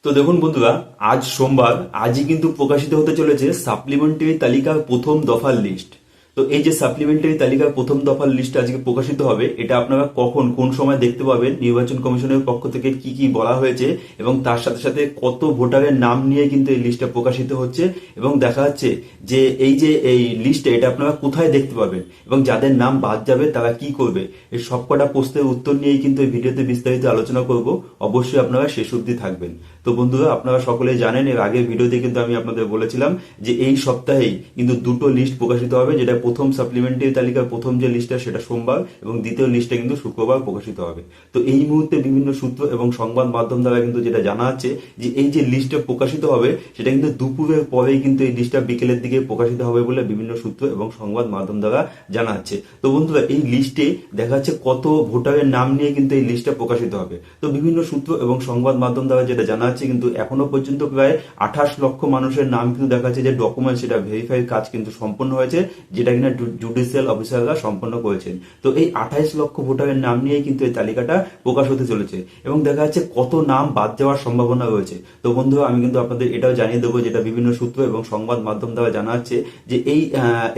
তো দেখুন বন্ধুরা, আজ সোমবার, আজই কিন্তু প্রকাশিত হতে চলেছে সাপ্লিমেন্টারি তালিকার প্রথম দফার লিস্ট। তো এই যে সাপ্লিমেন্টারি তালিকার প্রথম দফার লিস্ট আজকে প্রকাশিত হবে, এটা আপনারা কখন কোন সময় দেখতে পাবেন, নির্বাচন কমিশনের পক্ষ থেকে কি কি বলা হয়েছে এবং তার সাথে সাথে কত ভোটারের নাম নিয়ে কিন্তু এই লিস্টটা প্রকাশিত হচ্ছে এবং দেখা যাচ্ছে যে এই লিস্টে এটা আপনারা কোথায় দেখতে পাবেন এবং যাদের নাম বাদ যাবে তারা কি করবে, এই সবকটা প্রশ্নের উত্তর নিয়েই কিন্তু এই ভিডিওতে বিস্তারিত আলোচনা করব। অবশ্যই আপনারা শেষ অবধি থাকবেন। তো বন্ধুরা, আপনারা সকলেই জানেন, এর আগের ভিডিওতে কিন্তু আমি আপনাদের বলেছিলাম যে এই সপ্তাহেই কিন্তু দুটো লিস্ট প্রকাশিত হবে, যেটা প্রথম সাপ্লিমেন্টারি তালিকার প্রথম যে লিস্টটা সেটা সোমবার এবং দ্বিতীয় লিস্টটা কিন্তু শুক্রবার প্রকাশিত হবে। তো এই মুহূর্তে বিভিন্ন সূত্র এবং সংবাদ মাধ্যম দ্বারা কিন্তু যেটা জানা যাচ্ছে যে এই যে লিস্টটা প্রকাশিত হবে সেটা কিন্তু দুপুরের পরেই কিন্তু এই লিস্টটা বিকেলের দিকে প্রকাশিত হবে বলে বিভিন্ন সূত্র এবং সংবাদ মাধ্যম দ্বারা জানা যাচ্ছে। তো বন্ধুরা, এই লিস্টে দেখা যাচ্ছে কত ভোটারের নাম নিয়ে কিন্তু এই লিস্টটা প্রকাশিত হবে। তো বিভিন্ন সূত্র এবং সংবাদ মাধ্যম দ্বারা যেটা জানা যাচ্ছে কিন্তু এখনো পর্যন্ত প্রায় 28 লক্ষ মানুষের নাম কিন্তু দেখা যাচ্ছে যে ডকুমেন্ট সেটা ভেরিফাই কাজ কিন্তু সম্পন্ন হয়েছে, যেটা কিনা জুডিশিয়াল অফিসাররা সম্পন্ন করেছেন। তো এই 28 লক্ষ ভোটারের নাম নিয়েই কিন্তু এই তালিকাটা প্রকাশ হতে চলেছে এবং দেখা যাচ্ছে কত নাম বাদ যাওয়ার সম্ভাবনা রয়েছে। তো বন্ধুরা, আমি কিন্তু আপনাদের এটাও জানিয়ে দেবো, যেটা বিভিন্ন সূত্র এবং সংবাদ মাধ্যম দ্বারা জানা যাচ্ছে যে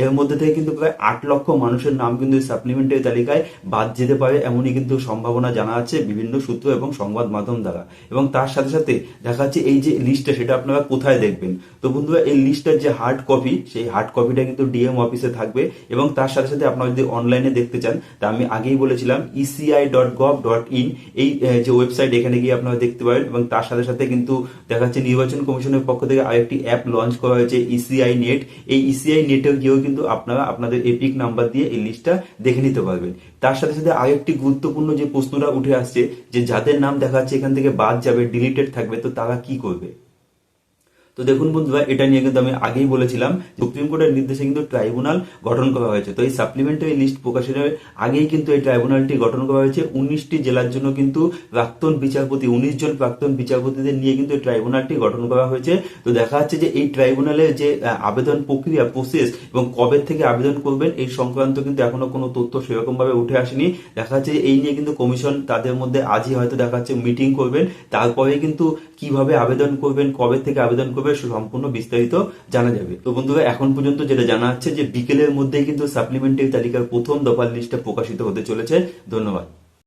এর মধ্যে থেকে কিন্তু প্রায় 8 লক্ষ মানুষের নাম কিন্তু সাপ্লিমেন্টারি তালিকায় বাদ যেতে পারে, এমনই কিন্তু সম্ভাবনা জানা যাচ্ছে বিভিন্ন সূত্র এবং সংবাদ মাধ্যম দ্বারা। এবং তার সাথে সাথে দেখা যাচ্ছে এই যে লিস্টটা সেটা আপনারা কোথায় দেখবেন। তো বন্ধুরা, এই লিস্টটার যে হার্ড কপি, সেই হার্ড কপিটা কিন্তু ডিএম অফিসে থাকবে এবং তার সাথে সাথে আপনারা যদি অনলাইনে দেখতে চান, তা আমি আগেই বলেছিলাম eci.gov.in এই যে ওয়েবসাইট, এখানে গিয়ে আপনারা দেখতে পারেন। এবং তার সাথে সাথে কিন্তু দেখা যাচ্ছে নির্বাচন কমিশনের পক্ষ থেকে আরেকটি অ্যাপ লঞ্চ করা হয়েছে, ইসিআই নেট। এই ইসিআই নেটে গিয়েও কিন্তু আপনারা আপনাদের এপিক নাম্বার দিয়ে এই লিস্টটা দেখে নিতে পারবেন। তার সাথে সাথে আরেকটি গুরুত্বপূর্ণ যে প্রশ্নটা উঠে আসছে যে যাদের নাম দেখা যাচ্ছে এখান থেকে বাদ যাবে, ডিলিটেড থাকবে, তো তারা কি করবে। তো দেখুন বন্ধুরা, এটা নিয়ে কিন্তু আমি আগেই বলেছিলাম, সুপ্রিম কোর্টের নির্দেশে কিন্তু ট্রাইব্যুনাল গঠন করা হয়েছে। তো এই সাপ্লিমেন্টারি লিস্ট প্রকাশের আগেই কিন্তু এই ট্রাইব্যুনালটি গঠন করা হয়েছে। 19টি জেলার জন্য কিন্তু প্রাক্তন বিচারপতি, 19 জন প্রাক্তন বিচারপতিদের নিয়ে কিন্তু এই ট্রাইব্যুনালটি গঠন করা হয়েছে। তো দেখা যাচ্ছে যে এই ট্রাইব্যুনালের যে আবেদন প্রক্রিয়া, প্রসেস এবং কবে থেকে আবেদন করবেন এই সংক্রান্ত কিন্তু এখনো কোনো তথ্য সেরকম ভাবে উঠে আসেনি। দেখা যাচ্ছে এই নিয়ে কিন্তু কমিশন তাদের মধ্যে আজই হয়তো দেখা যাচ্ছে মিটিং করবেন, তারপরে কিন্তু কিভাবে আবেদন করবেন, কবে থেকে আবেদন করবেন সম্পূর্ণ বিস্তারিত জানা যাবে। তো বন্ধুরা, এখন পর্যন্ত যেটা জানা যাচ্ছে যে বিকেলের মধ্যেই কিন্তু সাপ্লিমেন্টারি তালিকার প্রথম দফার লিস্টটা প্রকাশিত হতে চলেছে। ধন্যবাদ।